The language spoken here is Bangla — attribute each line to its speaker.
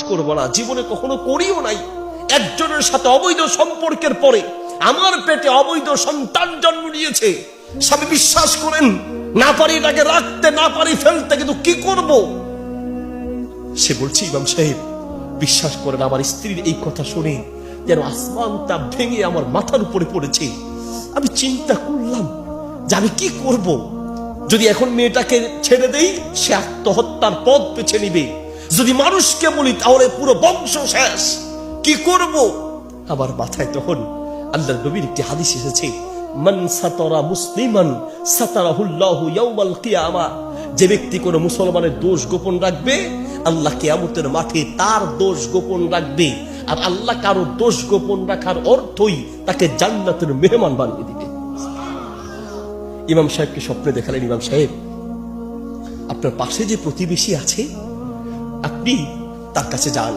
Speaker 1: করবো না, জীবনে কখনো করিও নাই। একজনের সাথে অবৈধ সম্পর্কের পরে আমার পেটে অবৈধ সন্তান জন্ম নিয়েছে। স্বামী বিশ্বাস করেন, না পারি এটাকে রাখতে, না পারি ফেলতে, কিন্তু কি করব? সে বলছে, ইমাম সাহেব বিশ্বাস করেন, আমার স্ত্রীর এই কথা শুনে যেন আসমানটা ভেঙে আমার মাথার উপরে পড়েছে। আমি চিন্তা করলাম যে আমি কি করব। যদি এখন মেয়েটাকে ছেড়ে দেই, সে আত্মহত্যার পথ বেছে নিবে। যদি মানুষকে বলি, তাহলে পুরো বংশ শেষ। কি করব? আমার মাথায় তখন আল্লাহর নবীর একটি হাদিস এসেছে, মান সাতারা মুসলিমান সাতারাহুল্লাহু ইয়াউমাল কিয়ামা। যে ব্যক্তি কোনো মুসলমানের দোষ গোপন রাখবে, আল্লাহ কিয়ামতের মাঠে তার দোষ গোপন রাখবে। আর আল্লাহ কারো দোষ গোপন রাখার অর্থই তাকে জান্নাতের মেহমান বানিয়ে দিবে। ইমাম সাহেবকে স্বপ্নে দেখালেন, ইমাম সাহেব আপনার পাশে যে প্রতিবেশী আছে, আপনি তার কাছে যান।